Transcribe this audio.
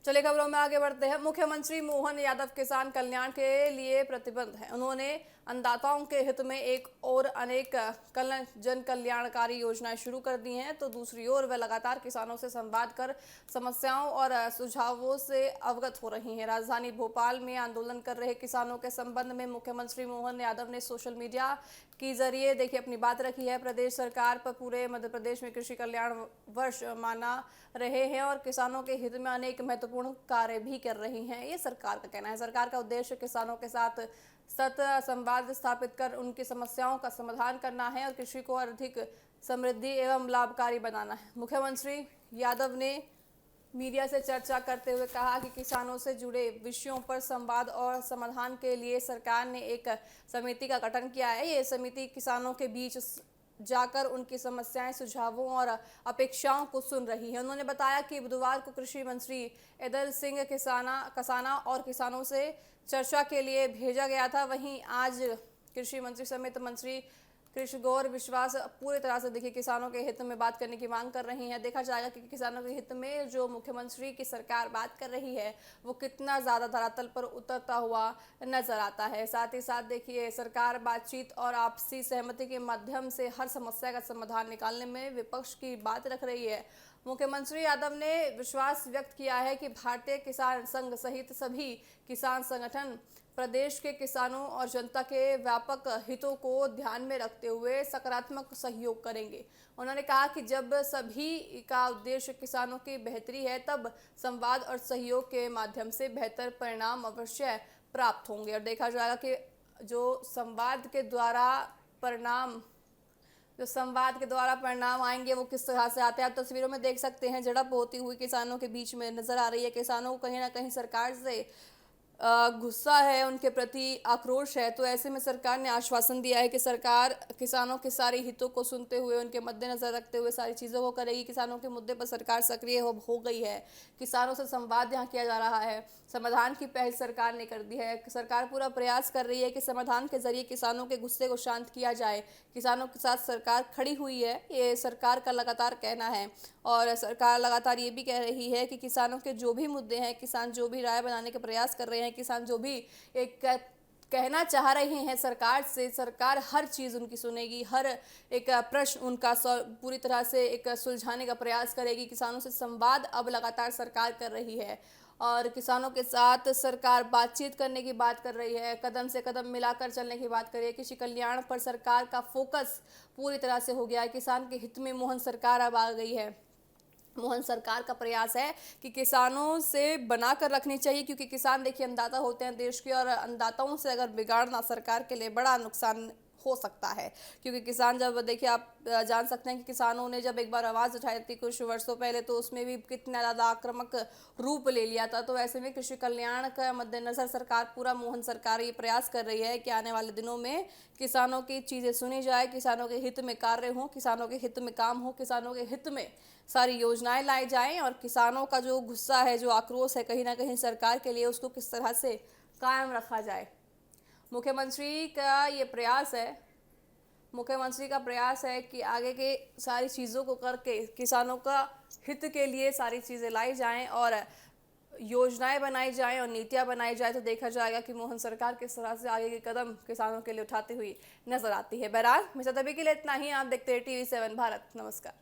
चलिए खबरों में आगे बढ़ते हैं। मुख्यमंत्री मोहन यादव किसान कल्याण के लिए प्रतिबद्ध हैं। उन्होंने अन्नदाताओं के हित में एक और अनेक जन कल्याणकारी योजनाएं शुरू कर दी हैं, तो दूसरी ओर वे लगातार किसानों से संवाद कर समस्याओं और सुझावों से अवगत हो रही हैं। राजधानी भोपाल में आंदोलन कर रहे किसानों के संबंध में मुख्यमंत्री मोहन यादव ने सोशल मीडिया के जरिए अपनी बात रखी है। प्रदेश सरकार पर पूरे मध्य प्रदेश में कृषि कल्याण वर्ष माना रहे हैं और किसानों के हित में अनेक महत्वपूर्ण कार्य भी कर रही हैं, ये सरकार का कहना है। सरकार का उद्देश्य किसानों के साथ सतत संवाद स्थापित कर उनकी समस्याओं का समाधान करना है और कृषि को अधिक समृद्धि एवं लाभकारी बनाना है। मुख्यमंत्री यादव ने मीडिया से चर्चा करते हुए कहा कि किसानों से जुड़े विषयों पर संवाद और समाधान के लिए सरकार ने एक समिति का गठन किया है। ये समिति किसानों के बीच जाकर उनकी समस्याएं, सुझावों और अपेक्षाओं को सुन रही है। उन्होंने बताया कि बुधवार को कृषि मंत्री ऐदल सिंह कसाना और किसानों से चर्चा के लिए भेजा गया था। वहीं आज कृषि मंत्री समेत मंत्री कृषि गौर विश्वास पूरी तरह से किसानों के हित में बात करने की मांग कर रही हैं। देखा जाएगा कि किसानों के हित में जो मुख्यमंत्री की सरकार बात कर रही है वो कितना ज़्यादा धरातल पर उतरता हुआ नजर आता है। साथ ही साथ सरकार बातचीत और आपसी सहमति के माध्यम से हर समस्या का समाधान निकालने में विपक्ष की बात रख रही है। मुख्यमंत्री यादव ने विश्वास व्यक्त किया है कि भारतीय किसान संघ सहित सभी किसान संगठन प्रदेश के किसानों और जनता के व्यापक हितों को ध्यान में रखते हुए सकारात्मक सहयोग करेंगे। उन्होंने कहा कि जब सभी का उद्देश्य किसानों की बेहतरी है, तब संवाद और सहयोग के माध्यम से बेहतर परिणाम अवश्य प्राप्त होंगे। और देखा जाएगा कि जो संवाद के द्वारा परिणाम आएंगे वो किस तरह से आते हैं। आप तस्वीरों में देख सकते हैं, झड़प होती हुई किसानों के बीच में नजर आ रही है। किसानों को कहीं ना कहीं सरकार से गुस्सा है, उनके प्रति आक्रोश है। तो ऐसे में सरकार ने आश्वासन दिया है कि सरकार किसानों के सारे हितों को सुनते हुए, उनके मद्देनजर रखते हुए सारी चीज़ों को करेगी। किसानों के मुद्दे पर सरकार सक्रिय हो गई है। किसानों से संवाद यहाँ किया जा रहा है। समाधान की पहल सरकार ने कर दी है। सरकार पूरा प्रयास कर रही है कि समाधान के जरिए किसानों के गुस्से को शांत किया जाए। किसानों के साथ सरकार खड़ी हुई है, ये सरकार का लगातार कहना है। और सरकार लगातार ये भी कह रही है कि किसानों के जो भी मुद्दे हैं, किसान जो भी राय बनाने के प्रयास कर रहे हैं, किसान जो भी एक कहना चाह रहे हैं सरकार से, सरकार हर चीज़ उनकी सुनेगी। हर एक प्रश्न उनका पूरी तरह से एक सुलझाने का प्रयास करेगी। किसानों से संवाद अब लगातार सरकार कर रही है और किसानों के साथ सरकार बातचीत करने की बात कर रही है, कदम से कदम मिलाकर चलने की बात कर रही है। कृषि कल्याण पर सरकार का फोकस पूरी तरह से हो गया है। किसान के हित में मोहन सरकार अब आ गई है। मोहन सरकार का प्रयास है कि किसानों से बनाकर रखनी चाहिए, क्योंकि किसान अन्नदाता होते हैं देश के, और अन्नदाताओं से अगर बिगाड़ना सरकार के लिए बड़ा नुकसान हो सकता है। क्योंकि किसान जब आप जान सकते हैं कि किसानों ने जब एक बार आवाज़ उठाई थी कुछ वर्षों पहले, तो उसमें भी कितना ज़्यादा आक्रामक रूप ले लिया था। तो ऐसे में कृषि कल्याण का मद्देनजर सरकार मोहन सरकार ये प्रयास कर रही है कि आने वाले दिनों में किसानों की चीज़ें सुनी जाए, किसानों के हित में कार्य हो, किसानों के हित में काम हो, किसानों के हित में सारी योजनाएं लाई जाएं और किसानों का जो गुस्सा है, जो आक्रोश है कहीं ना कहीं सरकार के लिए, उसको किस तरह से कायम रखा जाए। मुख्यमंत्री का प्रयास है कि आगे के सारी चीज़ों को करके किसानों का हित के लिए सारी चीज़ें लाई जाएं और योजनाएं बनाई जाएं और नीतियां बनाई जाए। तो देखा जाएगा कि मोहन सरकार किस तरह से आगे के कदम किसानों के लिए उठाती हुई नजर आती है। बहरहाल मेरे साथ अभी के लिए इतना ही। आप देखते हैं TV7 भारत। नमस्कार।